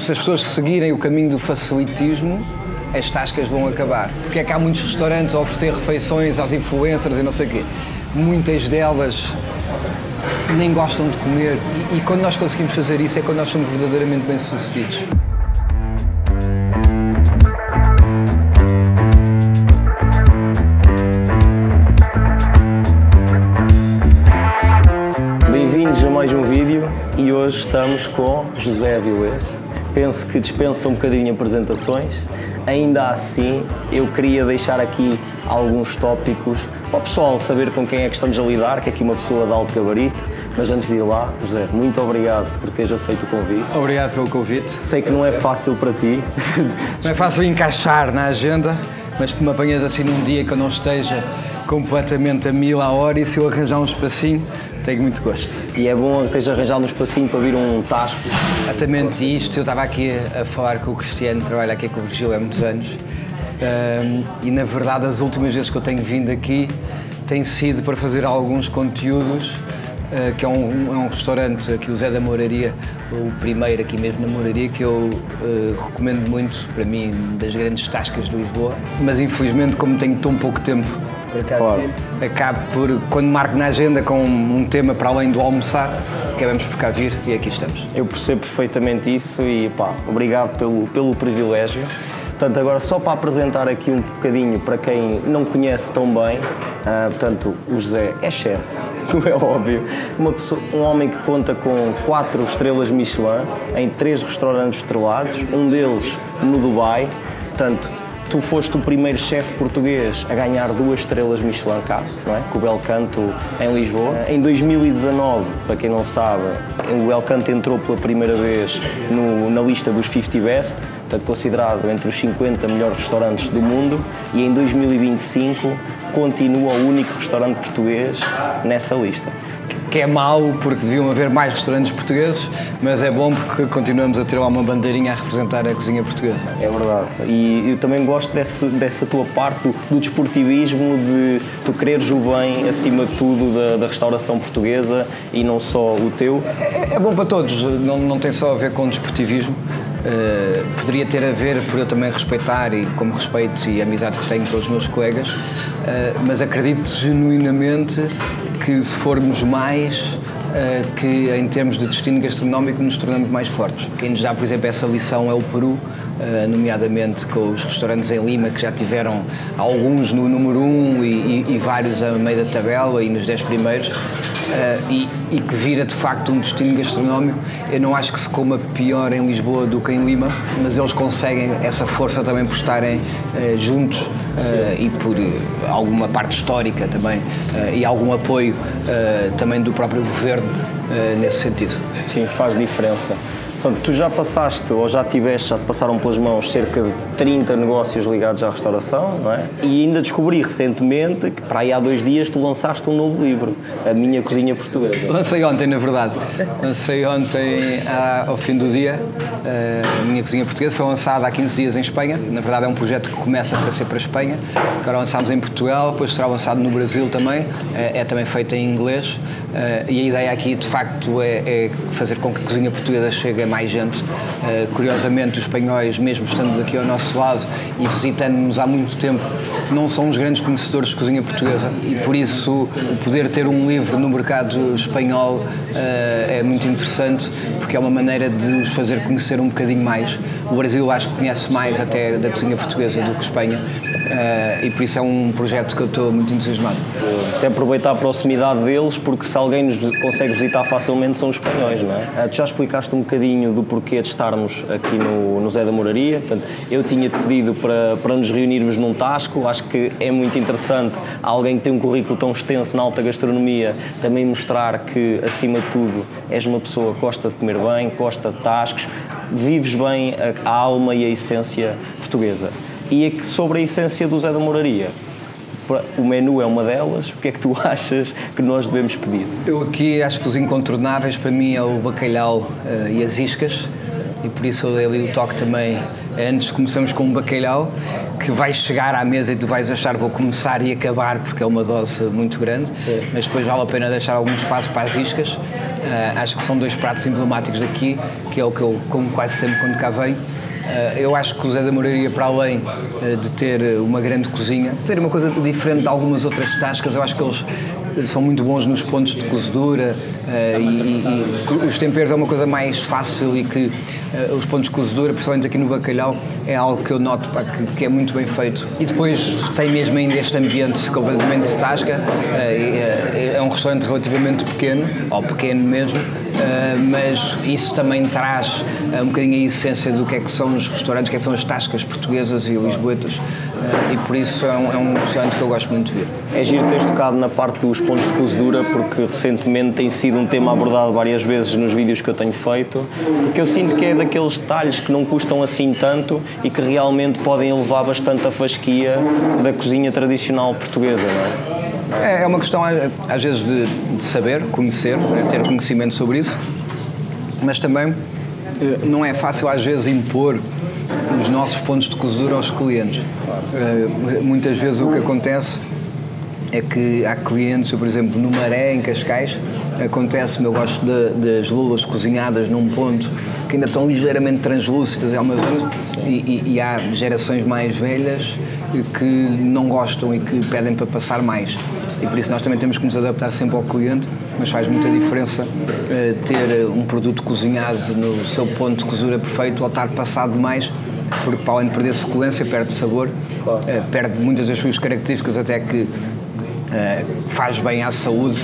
Se as pessoas seguirem o caminho do facilitismo, as tascas vão acabar. Porque é que há muitos restaurantes a oferecer refeições aos influencers e não sei o quê. Muitas delas nem gostam de comer. E quando nós conseguimos fazer isso é quando nós somos verdadeiramente bem-sucedidos. Bem-vindos a mais um vídeo e hoje estamos com José Avilés. Penso que dispensa um bocadinho apresentações. Ainda assim, eu queria deixar aqui alguns tópicos para o pessoal saber com quem é que estamos a lidar, que é aqui uma pessoa de alto gabarito. Mas antes de ir lá, José, muito obrigado por teres aceito o convite. Obrigado pelo convite. Sei que não é fácil para ti. Não é fácil encaixar na agenda, mas tu me apanhas assim num dia que eu não esteja completamente a 1000 a hora e se eu arranjar um espacinho, tenho muito gosto. E é bom que esteja arranjado um espacinho para vir um tasco. Exatamente isto, eu estava aqui a falar com o Cristiano, trabalho aqui com o Virgílio há muitos anos, e na verdade as últimas vezes que eu tenho vindo aqui tem sido para fazer alguns conteúdos, que é um restaurante aqui, o Zé da Moraria, o primeiro aqui mesmo na Moraria, que eu recomendo muito, para mim, das grandes tascas de Lisboa, mas infelizmente como tenho tão pouco tempo, Claro. acabo por, quando marco na agenda com um tema para além do almoçar, acabamos por cá vir e aqui estamos. Eu percebo perfeitamente isso e pá, obrigado pelo privilégio. Portanto, agora só para apresentar aqui um bocadinho para quem não conhece tão bem, portanto, o José é chefe, como é óbvio, um homem que conta com 4 estrelas Michelin em 3 restaurantes estrelados, um deles no Dubai, portanto, tu foste o primeiro chefe português a ganhar 2 estrelas Michelin cá, não é? Com o Bel Canto em Lisboa. Em 2019, para quem não sabe, o Bel Canto entrou pela primeira vez na lista dos 50 Best, portanto considerado entre os 50 melhores restaurantes do mundo, e em 2025 continua o único restaurante português nessa lista. Que é mau porque deviam haver mais restaurantes portugueses, mas é bom porque continuamos a ter lá uma bandeirinha a representar a cozinha portuguesa. É verdade. E eu também gosto dessa tua parte do desportivismo, de tu quereres o bem acima de tudo da restauração portuguesa e não só o teu. É bom para todos, não tem só a ver com desportivismo. Poderia ter a ver por eu também respeitar e como respeito e amizade que tenho pelos meus colegas, mas acredito genuinamente que se formos mais, que em termos de destino gastronómico nos tornamos mais fortes. Quem nos dá, por exemplo, essa lição é o Peru, nomeadamente com os restaurantes em Lima, que já tiveram alguns no número 1 e vários a meio da tabela e nos 10 primeiros, e que vira de facto um destino gastronómico. Eu não acho que se coma pior em Lisboa do que em Lima, mas eles conseguem essa força também por estarem juntos e por alguma parte histórica também e algum apoio também do próprio governo nesse sentido. Sim, faz diferença. Portanto, tu já passaste, ou já te passaram pelas mãos cerca de 30 negócios ligados à restauração, não é? E ainda descobri recentemente que, para aí há 2 dias, tu lançaste um novo livro, A Minha Cozinha Portuguesa. Lancei ontem, na verdade. Lancei ontem, ao fim do dia, A Minha Cozinha Portuguesa. Foi lançada há 15 dias em Espanha. Na verdade, é um projeto que começa para ser para a Espanha. Agora lançámos em Portugal, depois será lançado no Brasil também. É também feito em inglês. E a ideia aqui, de facto, é fazer com que a cozinha portuguesa chegue a mais gente. Curiosamente, os espanhóis, mesmo estando aqui ao nosso lado e visitando-nos há muito tempo, não são os grandes conhecedores de cozinha portuguesa e por isso o poder ter um livro no mercado espanhol é muito interessante, porque é uma maneira de os fazer conhecer um bocadinho mais. O Brasil acho que conhece mais até da cozinha portuguesa do que Espanha, e por isso é um projeto que eu estou muito entusiasmado. Até aproveitar a proximidade deles, porque se alguém nos consegue visitar facilmente são os espanhóis, não é? Tu já explicaste um bocadinho do porquê de estarmos aqui no Zé da Moraria. Portanto, eu tinha-te pedido para nos reunirmos num tasco. Acho que é muito interessante alguém que tem um currículo tão extenso na alta gastronomia também mostrar que, acima de tudo, és uma pessoa que gosta de comer bem, gosta de tascos, vives bem a alma e a essência portuguesa. E sobre a essência do Zé da Moraria, o menu é uma delas. O que é que tu achas que nós devemos pedir? Eu aqui acho que os incontornáveis para mim é o bacalhau e as iscas, e por isso eu dei ali o toque também. Antes começamos com um bacalhau que vai chegar à mesa e tu vais achar vou começar e acabar porque é uma dose muito grande. Sim. Mas depois vale a pena deixar algum espaço para as iscas. Acho que são dois pratos emblemáticos daqui, que é o que eu como quase sempre quando cá venho. Eu acho que o Zé da Moraria, para além de ter uma grande cozinha, ter uma coisa diferente de algumas outras tascas, eu acho que eles são muito bons nos pontos de cozedura e os temperos é uma coisa mais fácil e que os pontos de cozedura, principalmente aqui no bacalhau, é algo que eu noto que é muito bem feito. E depois tem mesmo ainda este ambiente completamente de tasca, é um restaurante relativamente pequeno, ou pequeno mesmo, mas isso também traz um bocadinho a essência do que é que são os restaurantes, o que é que são as tascas portuguesas e lisboetas, e por isso é um restaurante que eu gosto muito de ver. É giro teres tocado na parte dos pontos de cozedura, porque recentemente tem sido um tema abordado várias vezes nos vídeos que eu tenho feito, porque eu sinto que é daqueles detalhes que não custam assim tanto e que realmente podem elevar bastante a fasquia da cozinha tradicional portuguesa, não é? É uma questão às vezes de saber, conhecer, ter conhecimento sobre isso, mas também não é fácil às vezes impor os nossos pontos de cozedura aos clientes. Muitas vezes o que acontece é que há clientes, eu, por exemplo, no Maré, em Cascais, acontece-me, eu gosto das lulas cozinhadas num ponto que ainda estão ligeiramente translúcidas em algumas zonas e há gerações mais velhas que não gostam e que pedem para passar mais. E por isso nós também temos que nos adaptar sempre ao cliente, mas faz muita diferença ter um produto cozinhado no seu ponto de cozedura perfeito ou estar passado mais, porque para além de perder suculência, perde sabor, perde muitas das suas características, até que fazem bem à saúde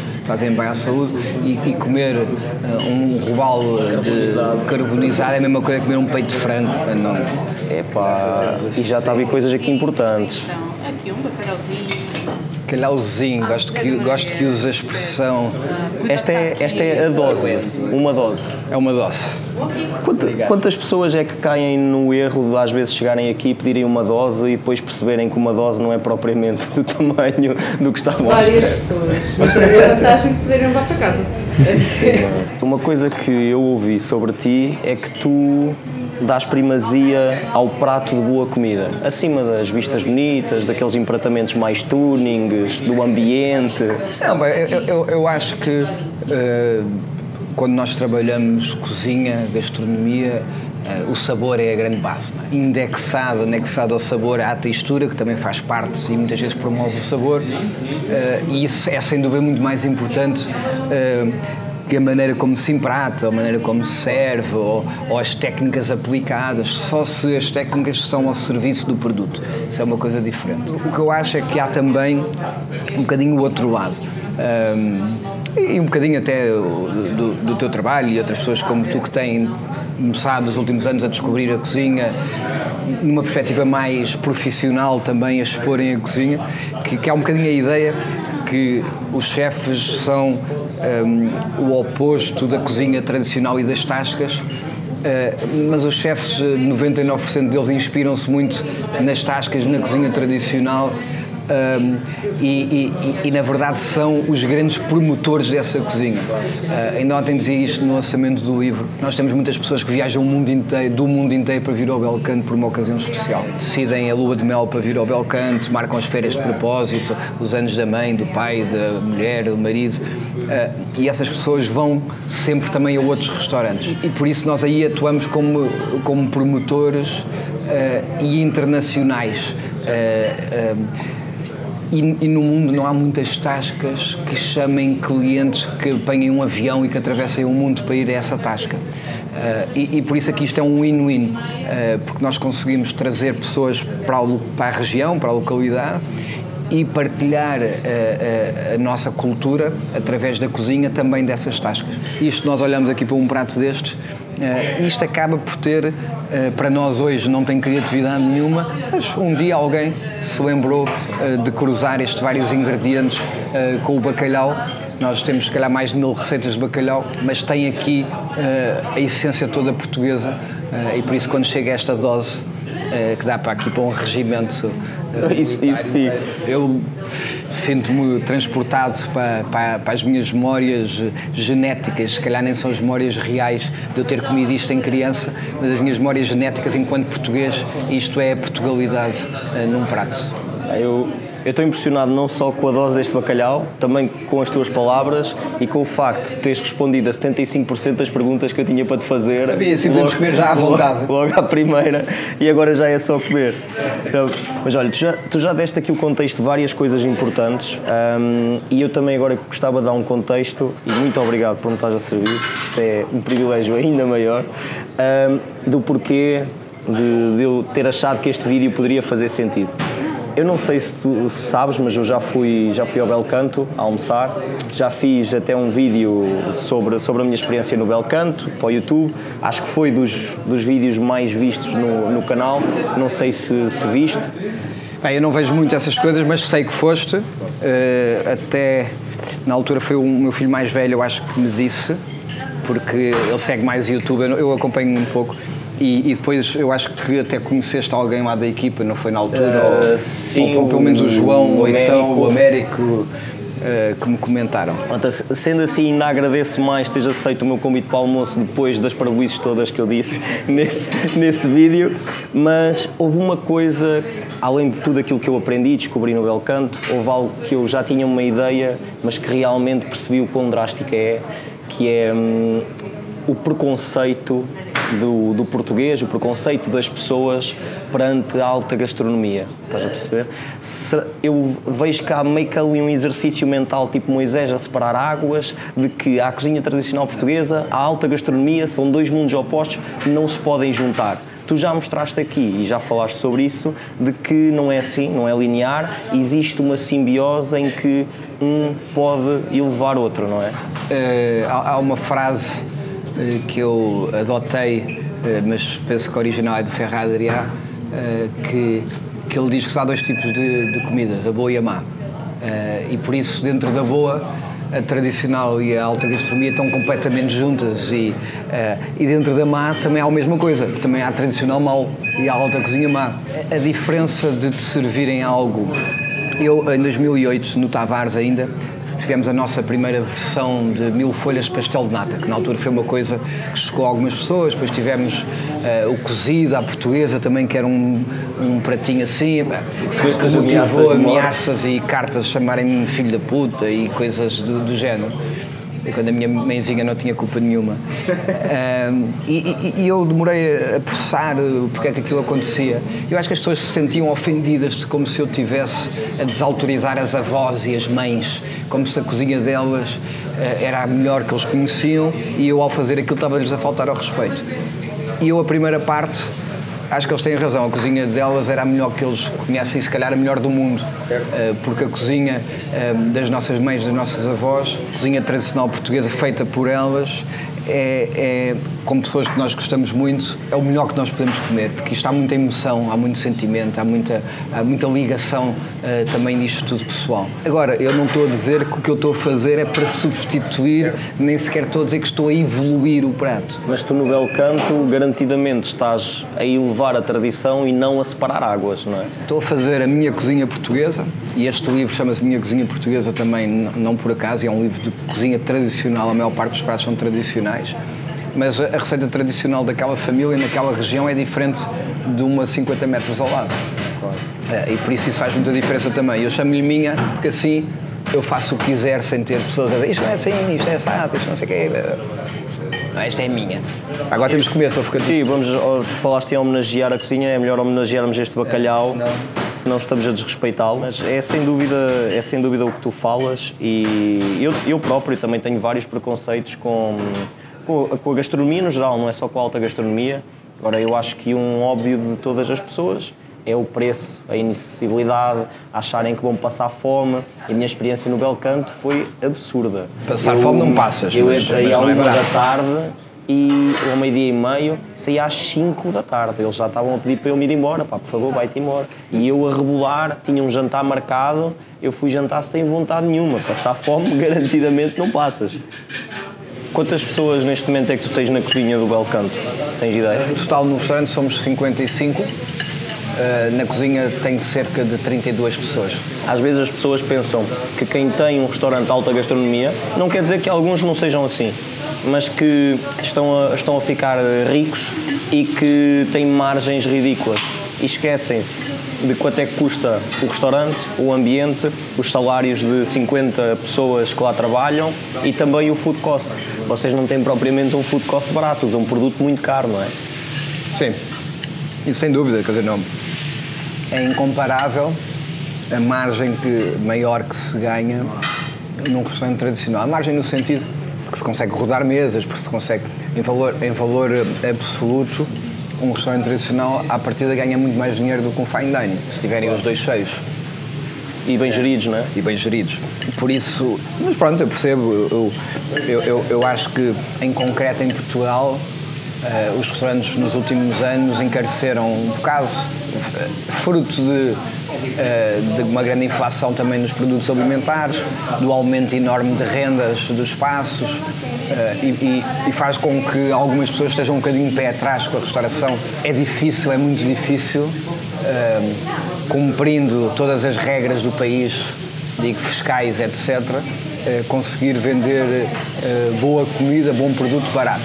e comer um robalo carbonizado é a mesma coisa que comer um peito de frango. Não. E já está a vir coisas aqui importantes. Aqui um bacalhauzinho. Bacalhauzinho, gosto que uses a expressão. Esta é a dose, uma dose. É uma dose. Quantas pessoas é que caem no erro de às vezes chegarem aqui e pedirem uma dose e depois perceberem que uma dose não é propriamente do tamanho do que estavam a esperar? Várias pessoas, mas também a vantagem de poderem levar para casa. Uma coisa que eu ouvi sobre ti é que tu dás primazia ao prato de boa comida, acima das vistas bonitas, daqueles empratamentos mais tunings, do ambiente. Não, eu acho que quando nós trabalhamos cozinha, gastronomia, o sabor é a grande base, não é? Anexado ao sabor há a textura, que também faz parte e muitas vezes promove o sabor, e isso é sem dúvida muito mais importante que a maneira como se emprata, a maneira como se serve ou as técnicas aplicadas, só se as técnicas estão ao serviço do produto. Isso é uma coisa diferente. O que eu acho é que há também um bocadinho o outro lado. E um bocadinho até do teu trabalho e outras pessoas como tu que têm começado nos últimos anos a descobrir a cozinha numa perspectiva mais profissional também, a exporem a cozinha, que há um bocadinho a ideia que os chefes são o oposto da cozinha tradicional e das tascas, mas os chefes, 99% deles inspiram-se muito nas tascas, na cozinha tradicional, e na verdade são os grandes promotores dessa cozinha. Ainda ontem dizia isto no lançamento do livro. Nós temos muitas pessoas que viajam do mundo inteiro para vir ao Belcanto por uma ocasião especial. Decidem a lua de mel para vir ao Belcanto, marcam as férias de propósito, os anos da mãe, do pai, da mulher, do marido, e essas pessoas vão sempre também a outros restaurantes. E por isso nós aí atuamos como promotores e internacionais. E no mundo não há muitas tascas que chamem clientes que apanhem um avião e que atravessem o mundo para ir a essa tasca. E por isso aqui isto é um win-win, porque nós conseguimos trazer pessoas para a região, para a localidade, e partilhar a nossa cultura através da cozinha também dessas tascas. Isto nós olhamos aqui para um prato destes, isto acaba por ter, para nós hoje não tem criatividade nenhuma, mas um dia alguém se lembrou de cruzar estes vários ingredientes com o bacalhau. Nós temos se calhar mais de 1000 receitas de bacalhau, mas tem aqui a essência toda portuguesa, e por isso quando chega esta dose que dá para aqui para um regimento. Isso sim. Eu sinto-me transportado para as minhas memórias genéticas, se calhar nem são as memórias reais de eu ter comido isto em criança, mas as minhas memórias genéticas enquanto português, isto é a Portugalidade num prato. Eu eu estou impressionado não só com a dose deste bacalhau, também com as tuas palavras e com o facto de teres respondido a 75% das perguntas que eu tinha para te fazer. Sabia, assim podemos comer já à vontade. Logo à primeira, e agora já é só comer. Então, mas olha, tu já deste aqui o contexto de várias coisas importantes, e eu também agora gostava de dar um contexto, e muito obrigado por me estás a servir, isto é um privilégio ainda maior, do porquê de eu ter achado que este vídeo poderia fazer sentido. Eu não sei se tu sabes, mas eu já fui ao Belcanto a almoçar, já fiz até um vídeo sobre a minha experiência no Belcanto, para o YouTube, acho que foi dos vídeos mais vistos no canal, não sei se viste. Bem, eu não vejo muito essas coisas, mas sei que foste, até na altura foi o meu filho mais velho, eu acho que me disse, porque ele segue mais YouTube, eu acompanho muito pouco. E depois eu acho que até conheceste alguém lá da equipa, não foi na altura? Sim, ou pelo menos o João, ou então o Américo, que me comentaram. Sendo assim, ainda agradeço mais teres aceito o meu convite para o almoço depois das parabolices todas que eu disse nesse vídeo, mas houve uma coisa, além de tudo aquilo que eu aprendi e descobri no Belcanto, houve algo que eu já tinha uma ideia, mas que realmente percebi o quão drástica é, que é o preconceito do português, o preconceito das pessoas perante a alta gastronomia, estás a perceber? Eu vejo que há meio que ali um exercício mental tipo Moisés a separar águas, de que a cozinha tradicional portuguesa, a alta gastronomia, são dois mundos opostos que não se podem juntar. Tu já mostraste aqui e já falaste sobre isso, de que não é assim, não é linear, existe uma simbiose em que um pode elevar outro, não é? Há uma frase que eu adotei, mas penso que a original é do Ferrari Adrià, que ele diz que só há dois tipos de comidas, a boa e a má. E por isso, dentro da boa, a tradicional e a alta gastronomia estão completamente juntas, e dentro da má também há a mesma coisa, também há a tradicional mau e a alta cozinha má. A diferença de te servirem algo. Eu, em 2008, no Tavares ainda, tivemos a nossa primeira versão de 1000 folhas de pastel de nata, que na altura foi uma coisa que chocou algumas pessoas. Depois tivemos o cozido à portuguesa também, que era um pratinho assim, que motivou ameaças e cartas a chamarem-me filho da puta e coisas do género. E quando a minha mãezinha não tinha culpa nenhuma. E eu demorei a processar porque é que aquilo acontecia. Eu acho que as pessoas se sentiam ofendidas, como se eu estivesse a desautorizar as avós e as mães, como se a cozinha delas era a melhor que eles conheciam, e eu, ao fazer aquilo, estava-lhes a faltar ao respeito. E eu, a primeira parte, acho que eles têm razão, a cozinha delas era a melhor que eles conhecem, e se calhar a melhor do mundo. Porque a cozinha das nossas mães, das nossas avós, a cozinha tradicional portuguesa feita por elas, como pessoas que nós gostamos muito, é o melhor que nós podemos comer, porque isto há muita emoção, há muito sentimento, há muita ligação também nisto tudo pessoal. Agora, eu não estou a dizer que o que eu estou a fazer é para substituir, nem sequer estou a dizer que estou a evoluir o prato. Mas tu no Belcanto garantidamente estás a elevar a tradição e não a separar águas, não é? Estou a fazer a minha cozinha portuguesa, e este livro chama-se Minha Cozinha Portuguesa também, não por acaso, é um livro de cozinha tradicional, a maior parte dos pratos são tradicionais. Mas a receita tradicional daquela família, naquela região, é diferente de uma a 50 metros ao lado. Claro. E por isso faz muita diferença também. Eu chamo-lhe minha, porque assim eu faço o que quiser sem ter pessoas a dizer isto não é assim, isto é assado, isto não sei o quê. Não, esta é minha. Agora temos que comer, só fica tudo. Sim, tu falaste em homenagear a cozinha, é melhor homenagearmos este bacalhau, senão estamos a desrespeitá-lo. Mas é sem dúvida o que tu falas, e eu próprio também tenho vários preconceitos com a gastronomia no geral, não é só com a alta gastronomia. Agora, eu acho que um óbvio de todas as pessoas é o preço, a inacessibilidade, acharem que vão passar fome. A minha experiência no Belcanto foi absurda. Passar fome não passas, eu entrei à 1 da tarde e ao meio-dia e meio saí às 5 da tarde. Eles já estavam a pedir para eu me ir embora, pá, por favor, vai-te embora. E eu a rebolar, tinha um jantar marcado, eu fui jantar sem vontade nenhuma. Passar fome, garantidamente não passas. Quantas pessoas neste momento é que tu tens na cozinha do Belcanto? Tens ideia? No total no restaurante somos 55, na cozinha tem cerca de 32 pessoas. Às vezes as pessoas pensam que quem tem um restaurante de alta gastronomia, não quer dizer que alguns não sejam assim, mas que estão a ficar ricos e que têm margens ridículas. e esquecem-se de quanto é que custa o restaurante, o ambiente, os salários de 50 pessoas que lá trabalham e também o food cost. Vocês não têm propriamente um food cost barato, usam um produto muito caro, não é? Sim, isso sem dúvida, quer dizer, não, é incomparável a margem maior que se ganha num restaurante tradicional. A margem no sentido que se consegue rodar mesas, porque se consegue, em valor absoluto, um restaurante tradicional à partida ganha muito mais dinheiro do que um fine dining, se tiverem os dois cheios. E bem geridos, não é? E bem geridos. Por isso, mas pronto, eu percebo, eu acho que em concreto em Portugal os restaurantes nos últimos anos encareceram um bocado, fruto de uma grande inflação também nos produtos alimentares, do aumento enorme de rendas dos espaços e faz com que algumas pessoas estejam um bocadinho de pé atrás com a restauração. É difícil, é muito difícil, cumprindo todas as regras do país, digo fiscais, etc., conseguir vender boa comida, bom produto barato.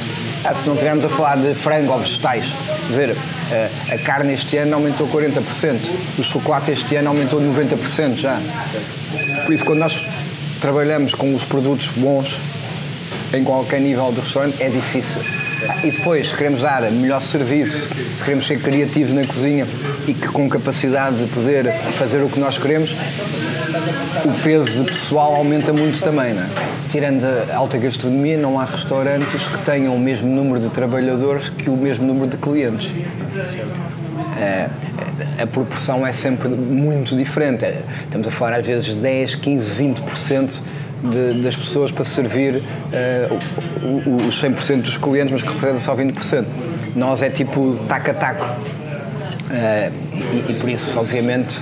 Se não estivermos a falar de frango ou vegetais, quer dizer, a carne este ano aumentou 40%, o chocolate este ano aumentou 90% já. Por isso, quando nós trabalhamos com os produtos bons, em qualquer nível de restaurante, é difícil. E depois, se queremos dar melhor serviço, se queremos ser criativos na cozinha e que com capacidade de poder fazer o que nós queremos, o peso de pessoal aumenta muito também, não é? Tirando a alta gastronomia, não há restaurantes que tenham o mesmo número de trabalhadores que o mesmo número de clientes. A proporção é sempre muito diferente. Estamos a falar às vezes 10, 15, 20% das pessoas para servir os 100% dos clientes, mas que representa só 20%. Nós é tipo taco a taco. E por isso, obviamente,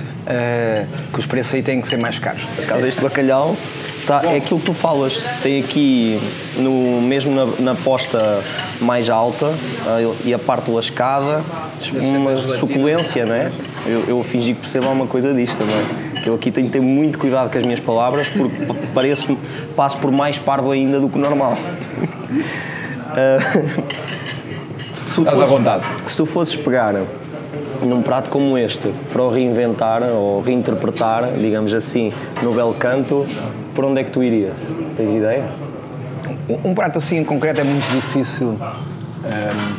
que os preços aí têm que ser mais caros. Por acaso este bacalhau é aquilo que tu falas, tem aqui mesmo na posta mais alta e a parte lascada, uma suculência, não é? Eu fingi que percebo alguma coisa disto também. Eu aqui tenho que ter muito cuidado com as minhas palavras porque passo por mais parvo ainda do que o normal. Estás à vontade. Se tu fosses pegar num prato como este, para o reinventar ou reinterpretar, digamos assim, no belo canto, por onde é que tu irias? Tens ideia? Um prato assim em concreto é muito difícil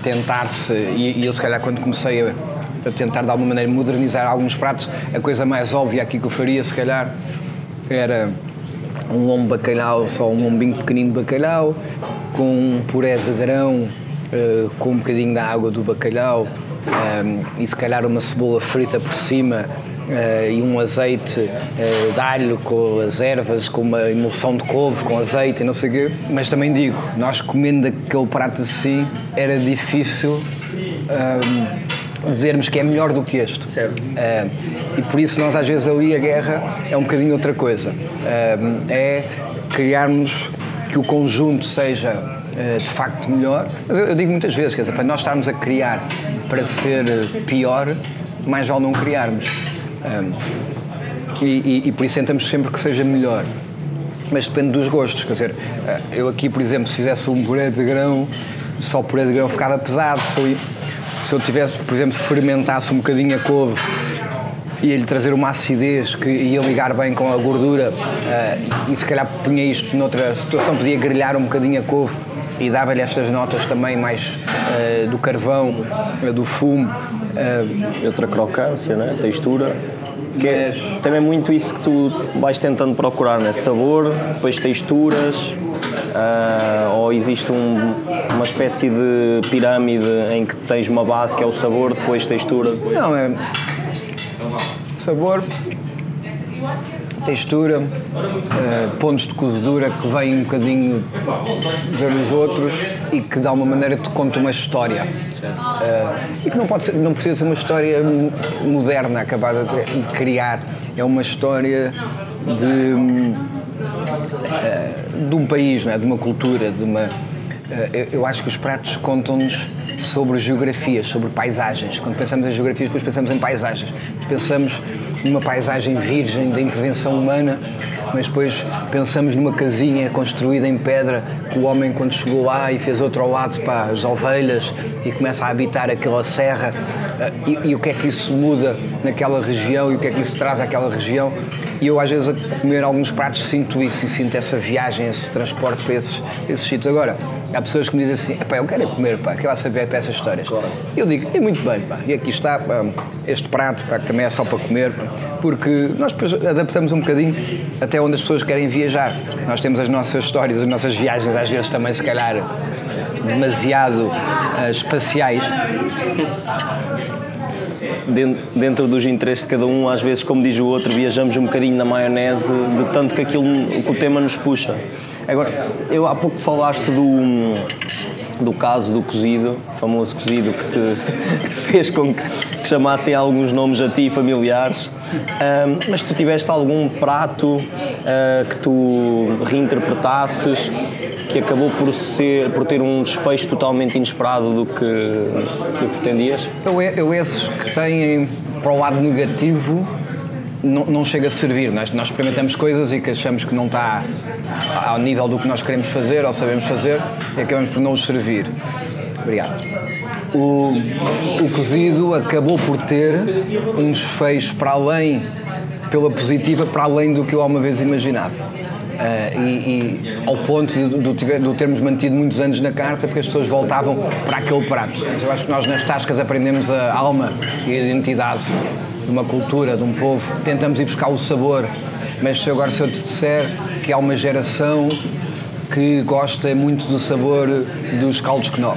tentar-se, e eu se calhar quando comecei a tentar de alguma maneira modernizar alguns pratos, a coisa mais óbvia aqui que eu faria se calhar era um lombo de bacalhau, só um lombinho pequenino de bacalhau, com um puré de grão, com um bocadinho da água do bacalhau, e se calhar uma cebola frita por cima e um azeite de alho com as ervas, com uma emulsão de couve com azeite e não sei o quê. Mas também digo, nós comendo aquele prato assim era difícil dizermos que é melhor do que este. Certo. E por isso nós às vezes ali a guerra é um bocadinho outra coisa. É criarmos que o conjunto seja de facto melhor, mas eu digo muitas vezes, quer dizer, para nós estarmos a criar para ser pior, mais vale não criarmos. E por isso tentamos sempre que seja melhor. Mas depende dos gostos, quer dizer, eu aqui, por exemplo, se fizesse um puré de grão, só o puré de grão ficava pesado. Se eu tivesse, por exemplo, fermentasse um bocadinho a couve e lhe trazer uma acidez que ia ligar bem com a gordura, e se calhar punha isto noutra situação, podia grelhar um bocadinho a couve e dava-lhe estas notas também mais do carvão, do fumo. Outra crocância, né? Textura. Que é também muito isso que tu vais tentando procurar, né? Sabor, depois texturas, ou existe uma espécie de pirâmide em que tens uma base que é o sabor, depois textura? Não, é sabor, textura, pontos de cozedura que vêm um bocadinho de uns outros e que de alguma maneira te conta uma história. E que não precisa ser uma história moderna, acabada de criar. É uma história de um país, não é? De uma cultura, eu acho que os pratos contam-nos sobre geografias, sobre paisagens. Quando pensamos em geografias, depois pensamos em paisagens. Pensamos numa paisagem virgem da intervenção humana, mas depois pensamos numa casinha construída em pedra que o homem, quando chegou lá e fez outro ao lado para as ovelhas e começa a habitar aquela serra, e o que é que isso muda naquela região e o que é que isso traz àquela região. E eu, às vezes, a comer alguns pratos, sinto isso e sinto essa viagem, esse transporte para esses sítios. Agora, há pessoas que me dizem assim: eu quero comer, quero lá saber para essas histórias. Eu digo: muito bem, e aqui está este prato, que também é só para comer, porque nós depois adaptamos um bocadinho até onde as pessoas querem viajar. Nós temos as nossas histórias, as nossas viagens, às vezes também, se calhar, demasiado espaciais. Dentro dos interesses de cada um, às vezes, como diz o outro, viajamos um bocadinho na maionese de tanto que o tema nos puxa. Agora, eu há pouco falaste do caso do cozido, o famoso cozido que te fez com que chamassem alguns nomes a ti familiares, mas tu tiveste algum prato que tu reinterpretasses que acabou por ter um desfecho totalmente inesperado do que pretendias? Eu esses que têm para o lado negativo não chega a servir. Nós experimentamos coisas e que achamos que não está ao nível do que nós queremos fazer ou sabemos fazer e acabamos por não os servir. Obrigado. O cozido acabou por ter um desfecho pela positiva, para além do que eu alguma vez imaginava. E ao ponto de termos mantido muitos anos na carta, porque as pessoas voltavam para aquele prato. Eu acho que nós nas tascas aprendemos a alma e a identidade de uma cultura, de um povo, tentamos ir buscar o sabor, mas se eu te disser que há uma geração que gosta muito do sabor dos caldos Knorr.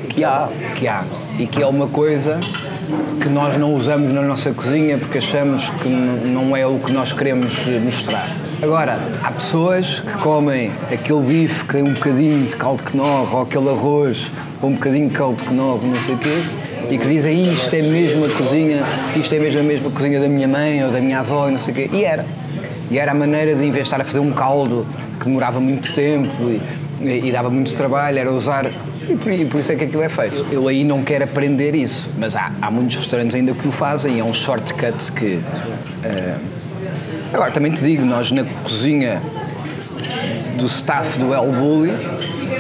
Que há. E que é uma coisa que nós não usamos na nossa cozinha porque achamos que não é o que nós queremos mostrar. Agora, há pessoas que comem aquele bife que tem um bocadinho de caldo Knorr, ou aquele arroz com um bocadinho de caldo Knorr, não sei o quê, e que dizem: isto é mesmo a cozinha, isto é mesmo a mesma cozinha da minha mãe ou da minha avó, e não sei o quê. E era a maneira de, em vez de estar a fazer um caldo que demorava muito tempo e dava muito trabalho, era usar... E por isso é que aquilo é feito. Eu aí não quero aprender isso, mas há muitos restaurantes ainda que o fazem e é um shortcut que... Agora, também te digo, nós na cozinha do staff do El Bulli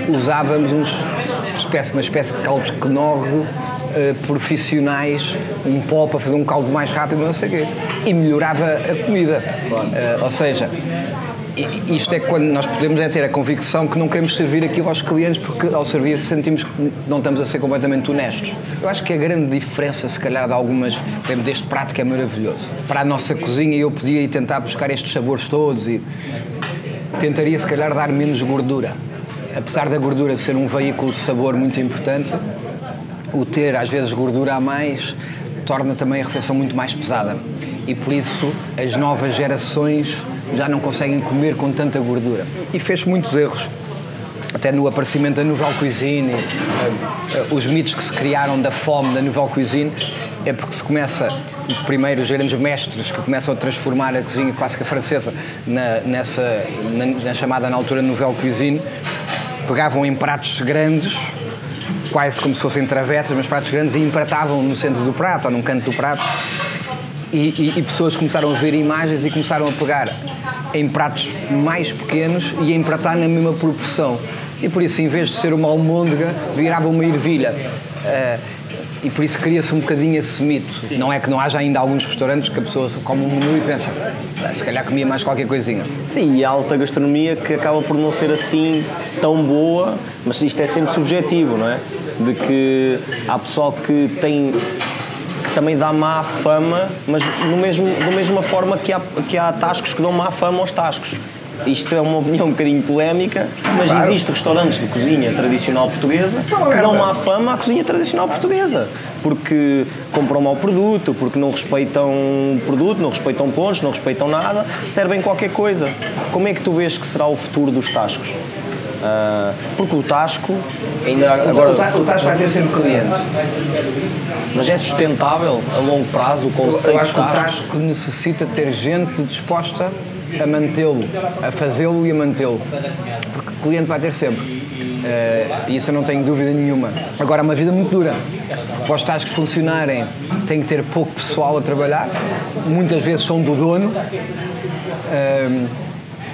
usávamos uma espécie de caldos Knorr profissionais, um pó para fazer um caldo mais rápido, não sei o quê, e melhorava a comida. Ou seja, isto é quando nós podemos ter a convicção que não queremos servir aquilo aos clientes, porque ao servir sentimos que não estamos a ser completamente honestos. Eu acho que a grande diferença, se calhar, de algumas, por exemplo, deste prato que é maravilhoso, para a nossa cozinha, eu podia ir tentar buscar estes sabores todos e tentaria, se calhar, dar menos gordura. Apesar da gordura ser um veículo de sabor muito importante, o ter, às vezes, gordura a mais torna também a refeição muito mais pesada. E por isso as novas gerações já não conseguem comer com tanta gordura. E fez muitos erros. Até no aparecimento da Nouvelle Cuisine, os mitos que se criaram da fome da Nouvelle Cuisine, é porque se começa, os primeiros grandes mestres que começam a transformar a cozinha clássica francesa na chamada na altura Nouvelle Cuisine, pegavam em pratos grandes, quase como se fossem travessas, mas pratos grandes, e empratavam no centro do prato ou num canto do prato. E pessoas começaram a ver imagens e começaram a pegar em pratos mais pequenos e a empratar na mesma proporção. E por isso, em vez de ser uma almôndega, virava uma ervilha. E por isso cria-se um bocadinho esse mito. Não é que não haja ainda alguns restaurantes que a pessoa come um menu e pensa: se calhar comia mais qualquer coisinha. Sim, e a alta gastronomia que acaba por não ser assim tão boa, mas isto é sempre subjetivo, não é? De que há pessoal que também dá má fama, mas da mesma forma que há tascos que dão má fama aos tascos. Isto é uma opinião um bocadinho polémica, mas claro, existem restaurantes de cozinha tradicional portuguesa que dão má fama à cozinha tradicional portuguesa, porque compram mau produto, porque não respeitam o produto, não respeitam pontos, não respeitam nada, servem qualquer coisa. Como é que tu vês que será o futuro dos tascos? Porque o tasco ainda agora... O tasco vai ter sempre cliente. Mas é sustentável a longo prazo o conceito? Eu acho que o tasco necessita ter gente disposta a mantê-lo, a fazê-lo e a mantê-lo, porque o cliente vai ter sempre. E isso eu não tenho dúvida nenhuma. Agora, é uma vida muito dura. Para os tascos funcionarem, tem que ter pouco pessoal a trabalhar. Muitas vezes são do dono.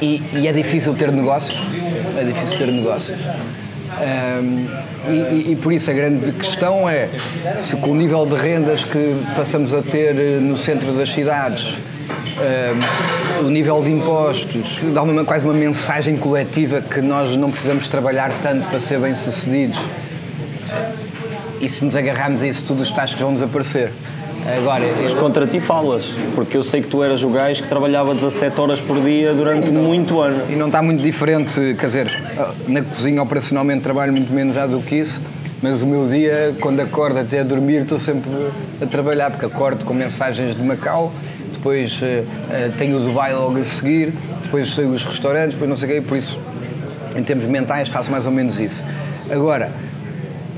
E é difícil ter negócios. É difícil ter negócios. E por isso a grande questão é se com o nível de rendas que passamos a ter no centro das cidades, o nível de impostos, dá quase uma mensagem coletiva que nós não precisamos trabalhar tanto para ser bem-sucedidos. E se nos agarrarmos a isso tudo, os tascos vão desaparecer. Agora, Mas contra ti falas, porque eu sei que tu eras o gajo que trabalhava 17 horas por dia durante muito ano. E não está muito diferente, quer dizer, na cozinha operacionalmente trabalho muito menos já do que isso, mas o meu dia, quando acordo até a dormir, estou sempre a trabalhar, porque acordo com mensagens de Macau, depois tenho o Dubai logo a seguir, depois tenho os restaurantes, depois não sei o quê, por isso, em termos mentais, faço mais ou menos isso. Agora,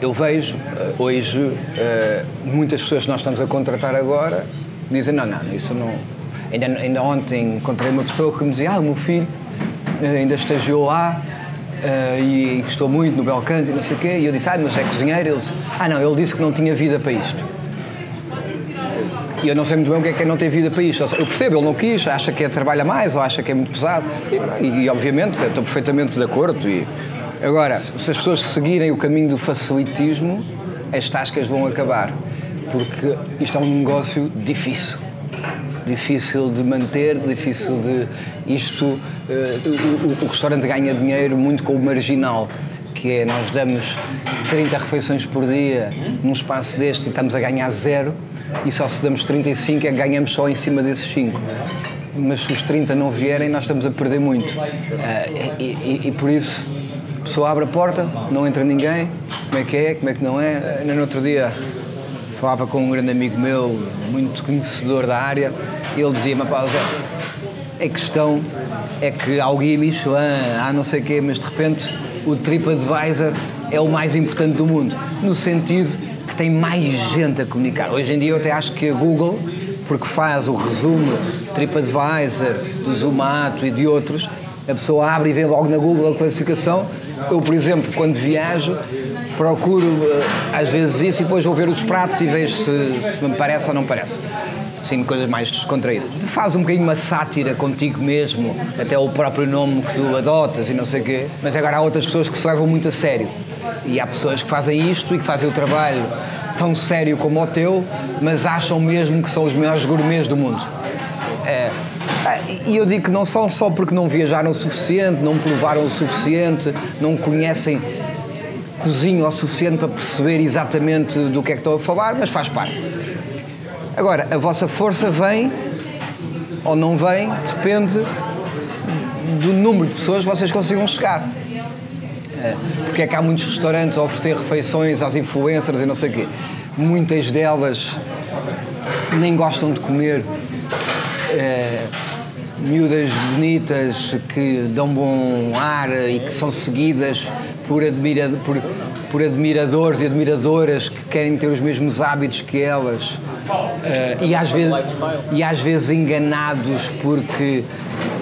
eu vejo, hoje, muitas pessoas que nós estamos a contratar agora dizem, não, isso não... Ainda ontem encontrei uma pessoa que me dizia, o meu filho ainda estagiou lá e gostou muito no Belcanto e não sei o quê, e eu disse, mas é cozinheiro? Ele disse, não, ele disse que não tinha vida para isto. E eu não sei muito bem o que é não ter vida para isto. Eu percebo, ele não quis, acha que trabalha mais ou acha que é muito pesado. E obviamente, estou perfeitamente de acordo. Agora, se as pessoas seguirem o caminho do facilitismo, as tascas vão acabar, porque isto é um negócio difícil de manter, difícil de... O restaurante ganha dinheiro muito com o marginal, que é, nós damos 30 refeições por dia num espaço deste e estamos a ganhar 0, e só se damos 35 é que ganhamos só em cima desses 5. Mas se os 30 não vierem, nós estamos a perder muito. E por isso... A pessoa abre a porta, não entra ninguém, como é que não é. No outro dia falava com um grande amigo meu, muito conhecedor da área, e ele dizia-me, a questão é que há o guia Michelin, há não sei o quê, mas de repente o TripAdvisor é o mais importante do mundo, no sentido que tem mais gente a comunicar. Hoje em dia eu até acho que a Google, porque faz o resumo TripAdvisor, do Zomato e de outros, a pessoa abre e vê logo na Google a classificação. Eu, por exemplo, quando viajo, procuro às vezes isso e depois vou ver os pratos e vejo se me parece ou não parece. Assim, coisas mais descontraídas. Faz um bocadinho uma sátira contigo mesmo, até o próprio nome que tu adotas e não sei o quê. Mas agora há outras pessoas que se levam muito a sério. E há pessoas que fazem isto e que fazem o trabalho tão sério como o teu, mas acham mesmo que são os melhores gourmets do mundo. E eu digo que não são só porque não viajaram o suficiente, não provaram o suficiente, não conhecem cozinha o suficiente para perceber exatamente do que é que estou a falar, mas faz parte. Agora, a vossa força vem ou não vem, depende do número de pessoas que vocês consigam chegar. Porque é que há muitos restaurantes a oferecer refeições às influencers e não sei o quê. Muitas delas nem gostam de comer. Miúdas bonitas que dão bom ar e que são seguidas por admiradores e admiradoras que querem ter os mesmos hábitos que elas, e às vezes enganados porque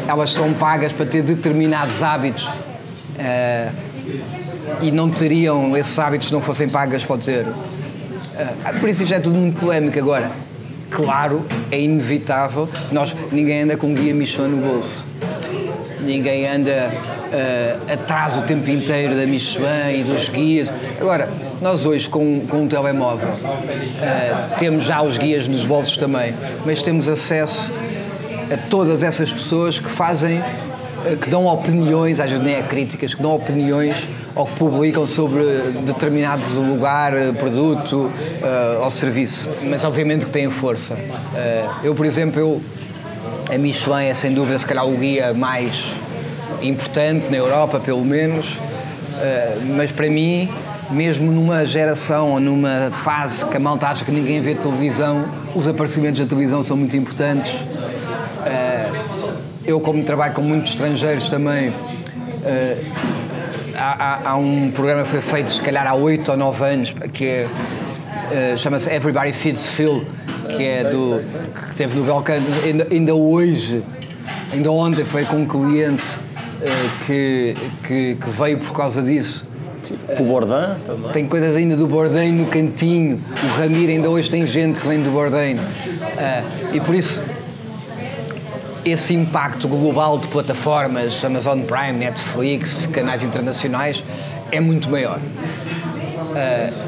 elas são pagas para ter determinados hábitos e não teriam esses hábitos se não fossem pagas para ter. Por isso isto é tudo muito polémico agora. Claro, é inevitável, ninguém anda com guia Michelin no bolso, ninguém anda atrás o tempo inteiro da Michelin e dos guias. Agora, nós hoje com um telemóvel temos já os guias nos bolsos também, mas temos acesso a todas essas pessoas que fazem, que dão opiniões, às vezes nem é críticas, que dão opiniões ou que publicam sobre determinado lugar, produto ou serviço, mas obviamente que têm força. Eu, por exemplo, a Michelin é sem dúvida se calhar o guia mais importante na Europa, pelo menos, mas para mim, mesmo numa geração ou numa fase que a malta acha que ninguém vê televisão, os aparecimentos da televisão são muito importantes. Eu, como trabalho com muitos estrangeiros também, há um programa que foi feito se calhar há 8 ou 9 anos, que chama-se Everybody Feeds Phil, que teve no Belcanto. Ainda ontem foi com um cliente que veio por causa disso, Tipo, o Bourdain também. Tem coisas ainda do Bourdain no cantinho. O Ramiro ainda hoje tem gente que vem do Bourdain. E por isso, esse impacto global de plataformas, Amazon Prime, Netflix, canais internacionais, é muito maior.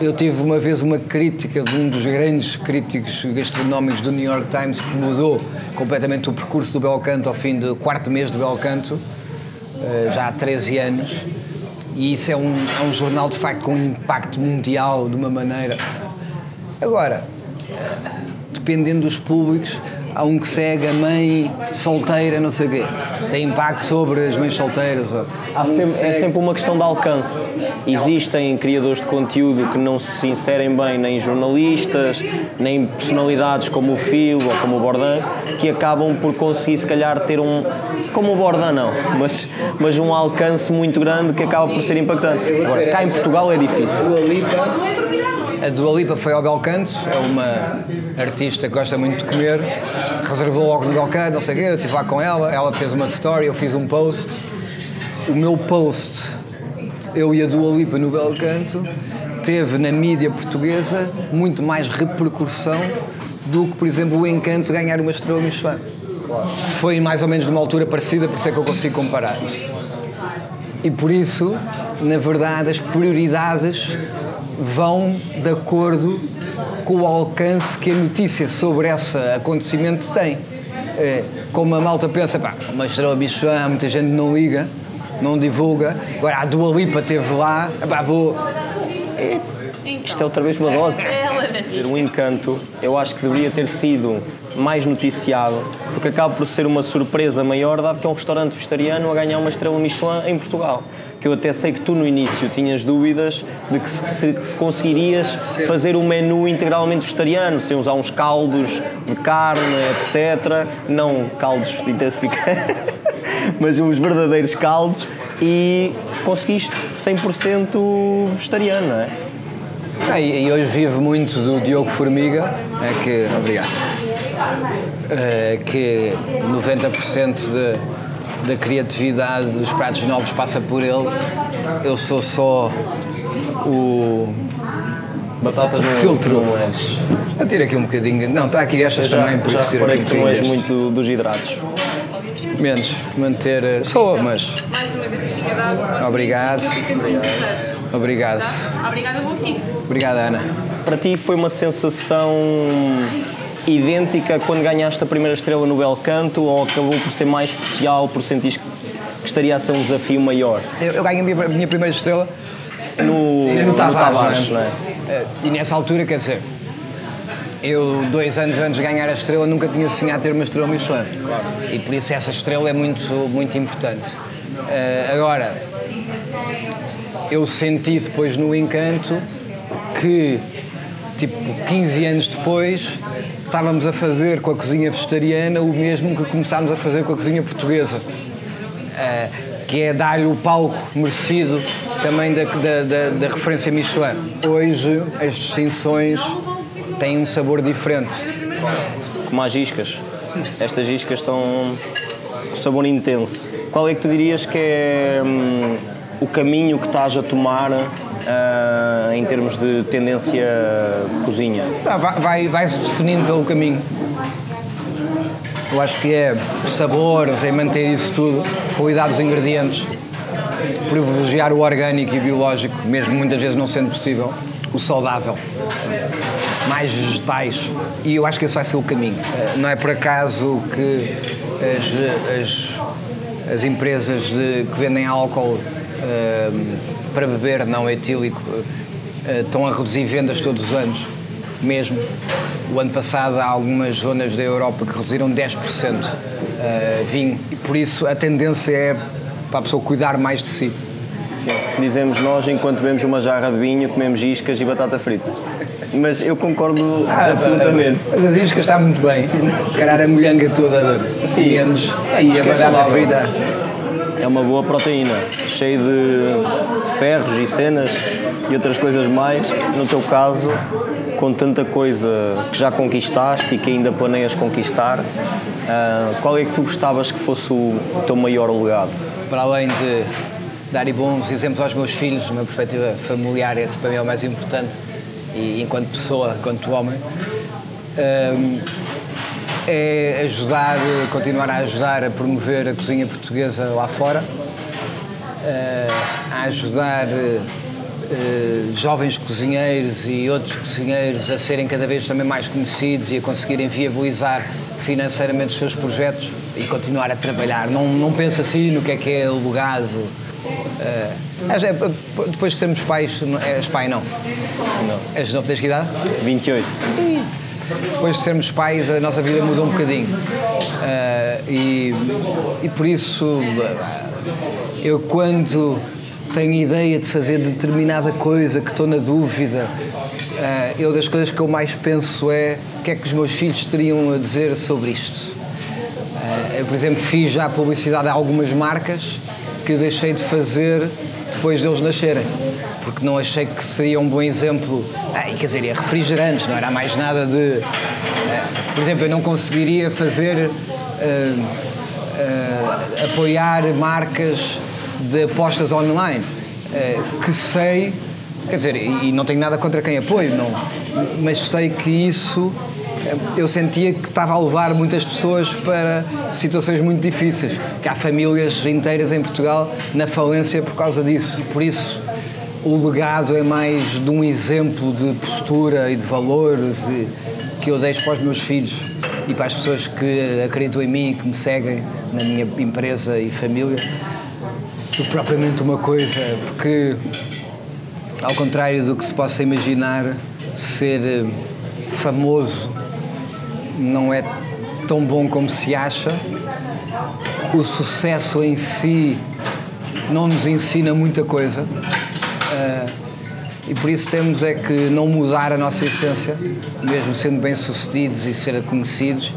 Eu tive uma vez uma crítica de um dos grandes críticos gastronómicos do New York Times que mudou completamente o percurso do Bel Canto ao fim do 4º mês do Bel Canto, já há 13 anos, e isso é um jornal de facto com um impacto mundial de uma maneira. Agora, dependendo dos públicos, há um que segue a mãe solteira, não sei o quê. Tem impacto sobre as mães solteiras. É sempre uma questão de alcance. Existem criadores de conteúdo que não se inserem bem nem jornalistas, nem personalidades como o Phil ou como o Bourdain, que acabam por conseguir, se calhar, ter como o Bourdain não, mas um alcance muito grande que acaba por ser impactante. Agora, cá em Portugal é difícil. A Dua Lipa foi ao Bel Canto, é uma artista que gosta muito de comer, reservou logo no Bel Canto, não sei o quê, eu estive lá com ela fez uma story, eu fiz um post. O meu post, eu e a Dua Lipa no Bel Canto, teve na mídia portuguesa muito mais repercussão do que, por exemplo, o Encanto ganhar uma estrela Michelin. Foi mais ou menos numa altura parecida, por isso é que eu consigo comparar. E por isso, na verdade, as prioridades vão de acordo com o alcance que a notícia sobre esse acontecimento tem. Como a malta pensa, pá, uma estrela Michelin, muita gente não liga, não divulga. Agora a Dua Lipa esteve lá, pá, vou... Isto é outra vez uma dose. O Encanto, eu acho que deveria ter sido mais noticiado, porque acaba por ser uma surpresa maior, dado que é um restaurante vegetariano a ganhar uma estrela Michelin em Portugal. Que eu até sei que tu no início tinhas dúvidas de que se conseguirias fazer um menu integralmente vegetariano, sem usar uns caldos de carne, etc. Não caldos de intensificar, mas uns verdadeiros caldos, e conseguiste 100% vegetariano, não é? E hoje vivo muito do Diogo Formiga, que 90% da criatividade dos pratos novos passa por ele. Eu sou só o batatas filtro. Eu tiro aqui um bocadinho. Não, está aqui estas também, por isso tiro aqui um bocadinho. Tu és muito dos hidratos. Menos, manter... Sou, mas... Mais uma garrafinha de água. Obrigado. Obrigado. Obrigada, bom apetite. Obrigado, Ana. Para ti foi uma sensação idêntica quando ganhaste a primeira estrela no Bel Canto, ou acabou por ser mais especial, por sentir que estaria a ser um desafio maior? Eu ganhei a minha primeira estrela no Tavares, não é? E nessa altura, quer dizer, eu 2 anos antes de ganhar a estrela nunca tinha sonhado ter uma estrela Michelin. Claro. E por isso essa estrela é muito, muito importante. Agora, eu senti depois no Encanto que, tipo, 15 anos depois, estávamos a fazer com a cozinha vegetariana o mesmo que começámos a fazer com a cozinha portuguesa, que é dar-lhe o palco merecido também da referência Michelin. Hoje, as distinções têm um sabor diferente. Como as iscas. Estas iscas estão com sabor intenso. Qual é que tu dirias que é o caminho que estás a tomar em termos de tendência de cozinha? Vai-se definindo pelo caminho. Eu acho que é sabores, é manter isso tudo, qualidade dos ingredientes, privilegiar o orgânico e biológico, mesmo muitas vezes não sendo possível, o saudável, mais vegetais, e eu acho que esse vai ser o caminho. Não é por acaso que as empresas que vendem álcool para beber não etílico estão a reduzir vendas todos os anos, mesmo. O ano passado há algumas zonas da Europa que reduziram 10% vinho, e por isso a tendência é para a pessoa cuidar mais de si. Sim. Dizemos nós, enquanto bebemos uma jarra de vinho, comemos iscas e batata frita. Mas eu concordo absolutamente. Mas as iscas está muito bem. Se calhar a molhanga toda sim, e a batata frita. É uma boa proteína, cheia de ferros e cenas e outras coisas mais. No teu caso, com tanta coisa que já conquistaste e que ainda planeias conquistar, qual é que tu gostavas que fosse o teu maior legado? Para além de dar bons exemplos aos meus filhos, numa perspectiva familiar, esse para mim é o mais importante, e enquanto pessoa, enquanto homem, é continuar a ajudar a promover a cozinha portuguesa lá fora, a ajudar jovens cozinheiros e outros cozinheiros a serem cada vez também mais conhecidos e a conseguirem viabilizar financeiramente os seus projetos e continuar a trabalhar. Não penso assim no que é o legado. Depois de sermos pais, és pai não? Não. És não, tens que idade? 28. Depois de sermos pais, a nossa vida mudou um bocadinho. E por isso, eu quando tenho ideia de fazer determinada coisa, que estou na dúvida, eu das coisas que eu mais penso é o que é que os meus filhos teriam a dizer sobre isto. Eu, por exemplo, fiz já publicidade a algumas marcas que deixei de fazer depois deles nascerem, porque não achei que seria um bom exemplo. Quer dizer, refrigerantes, não era mais nada de... por exemplo, eu não conseguiria fazer... apoiar marcas de apostas online, que sei... Quer dizer, e não tenho nada contra quem apoio, não, mas sei que isso... Eu sentia que estava a levar muitas pessoas para situações muito difíceis, que há famílias inteiras em Portugal na falência por causa disso. Por isso, o legado é mais de um exemplo de postura e de valores que eu deixo para os meus filhos e para as pessoas que acreditam em mim e que me seguem na minha empresa e família, do que propriamente uma coisa, porque, ao contrário do que se possa imaginar, ser famoso não é tão bom como se acha. O sucesso em si não nos ensina muita coisa, e por isso temos é que não mudar a nossa essência, mesmo sendo bem-sucedidos e ser conhecidos,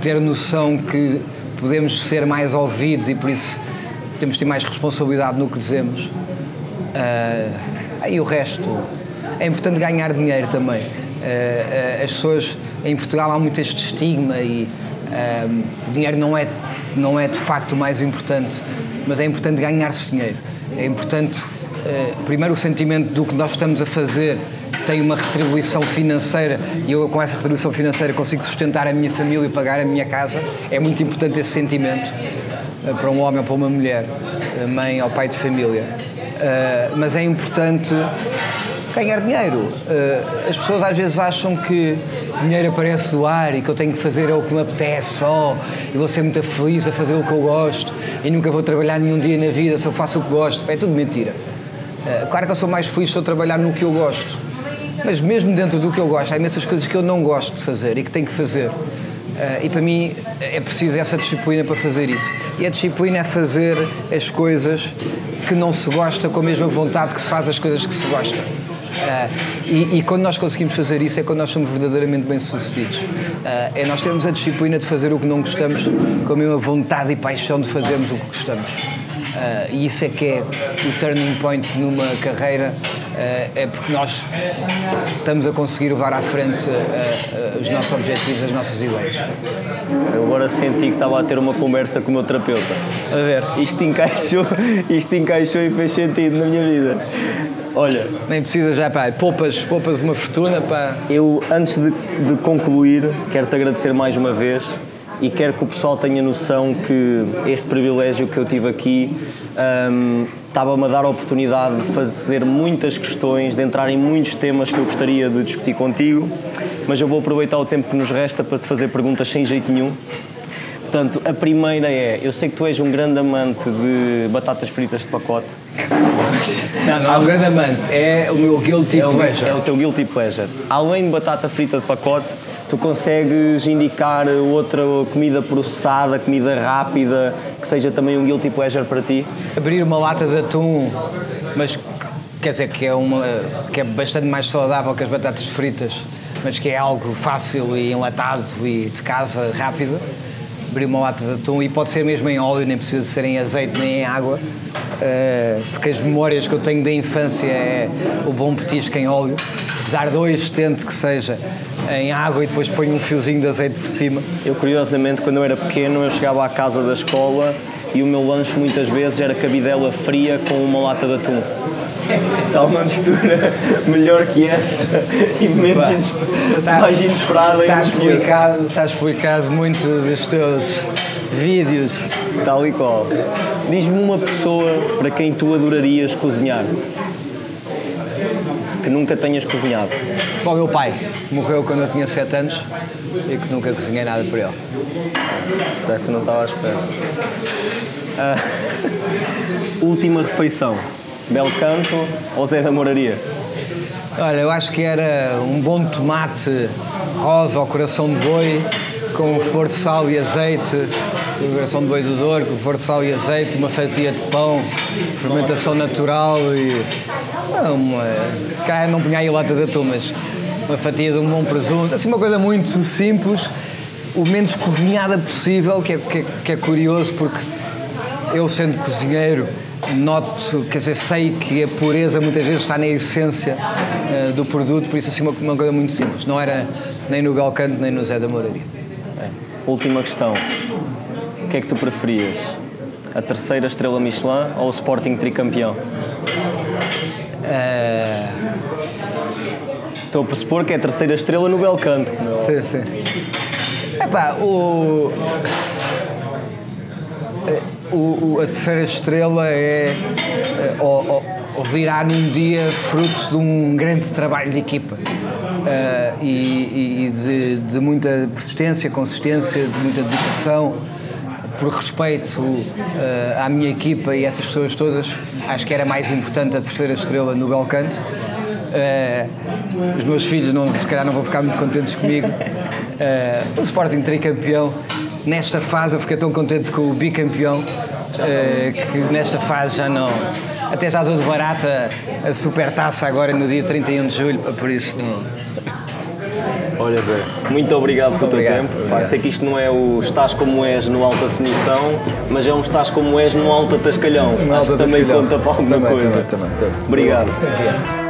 ter noção que podemos ser mais ouvidos e por isso temos de ter mais responsabilidade no que dizemos. E o resto, é importante ganhar dinheiro também. As pessoas, em Portugal há muito este estigma e o dinheiro não é de facto o mais importante, mas é importante ganhar-se dinheiro. É importante, primeiro, o sentimento do que nós estamos a fazer tem uma retribuição financeira e eu com essa retribuição financeira consigo sustentar a minha família e pagar a minha casa. É muito importante esse sentimento para um homem ou para uma mulher, mãe ou pai de família. Mas é importante ganhar dinheiro. As pessoas às vezes acham que dinheiro aparece do ar e que eu tenho que fazer o que me apetece e vou ser muito feliz a fazer o que eu gosto e nunca vou trabalhar nenhum dia na vida se eu faço o que gosto. É tudo mentira. Claro que eu sou mais feliz se eu trabalhar no que eu gosto, mas mesmo dentro do que eu gosto há imensas coisas que eu não gosto de fazer e que tenho que fazer. E para mim é preciso essa disciplina para fazer isso. E a disciplina é fazer as coisas que não se gosta com a mesma vontade que se faz as coisas que se gosta. E quando nós conseguimos fazer isso é quando nós somos verdadeiramente bem-sucedidos. É nós termos a disciplina de fazer o que não gostamos com a mesma vontade e paixão de fazermos o que gostamos. E isso é que é o turning point numa carreira, é porque nós estamos a conseguir levar à frente os nossos objetivos, as nossas ideias. Eu agora senti que estava a ter uma conversa com o meu terapeuta. A ver, isto encaixou e fez sentido na minha vida. Olha... Nem precisa já, pá, poupas uma fortuna, pá. Eu, antes de concluir, quero-te agradecer mais uma vez e quero que o pessoal tenha noção que este privilégio que eu tive aqui estava-me a dar a oportunidade de fazer muitas questões, de entrar em muitos temas que eu gostaria de discutir contigo, mas eu vou aproveitar o tempo que nos resta para te fazer perguntas sem jeito nenhum. Portanto, a primeira é, eu sei que tu és um grande amante de batatas fritas de pacote. Não é um grande amante, é o meu guilty pleasure. É o teu guilty pleasure. Além de batata frita de pacote, tu consegues indicar outra comida processada, comida rápida, que seja também um guilty pleasure para ti? Abrir uma lata de atum, mas quer dizer que é bastante mais saudável que as batatas fritas, mas que é algo fácil e enlatado e de casa, rápido. Abrir uma lata de atum e pode ser mesmo em óleo, nem precisa de ser em azeite nem em água, porque as memórias que eu tenho da infância é o bom petisco em óleo, apesar de hoje tento que seja em água e depois ponho um fiozinho de azeite por cima. Eu, curiosamente, quando eu era pequeno, eu chegava à casa da escola e o meu lanche muitas vezes era cabidela fria com uma lata de atum. Se há uma mistura melhor que essa e mais inesperada, está explicado muito dos teus vídeos. Tal e qual. Diz-me uma pessoa para quem tu adorarias cozinhar, que nunca tenhas cozinhado. Bom, o meu pai morreu quando eu tinha 7 anos e que nunca cozinhei nada para ele. Essa não estava à espera. Última refeição, Belcanto ou Zé da Moraria? Olha, eu acho que era um bom tomate rosa ao coração de boi, com flor de sal e azeite, o coração de boi do Douro, com flor de sal e azeite, uma fatia de pão, fermentação natural e... se calhar não punha aí a lata de atum, mas uma fatia de um bom presunto, assim uma coisa muito simples, o menos cozinhada possível, que é curioso porque eu, sendo cozinheiro, noto, quer dizer, sei que a pureza muitas vezes está na essência do produto, por isso assim uma coisa muito simples, não era nem no Belcanto nem no Zé da Moraria. Última questão, o que é que tu preferias? A terceira estrela Michelin ou o Sporting tricampeão? Estou a pressupor que é a terceira estrela no Belcanto. Sim, sim. Epá, a terceira estrela ou virá num dia fruto de um grande trabalho de equipa e de muita persistência, consistência, de muita dedicação. Por respeito à minha equipa e essas pessoas todas, acho que era mais importante a terceira estrela no Belcanto. Os meus filhos se calhar não vão ficar muito contentes comigo. O Sporting tricampeão, nesta fase eu fiquei tão contente com o bicampeão que nesta fase já não... Até já dou de barata a supertaça agora no dia 31 de julho, por isso não... Olha, Zé, muito obrigado pelo teu tempo. Pá, sei que isto não é o estás como és no alta definição, mas é um estás como és no alta tascalhão. Acho que também conta para alguma coisa. Também. Obrigado. Obrigado.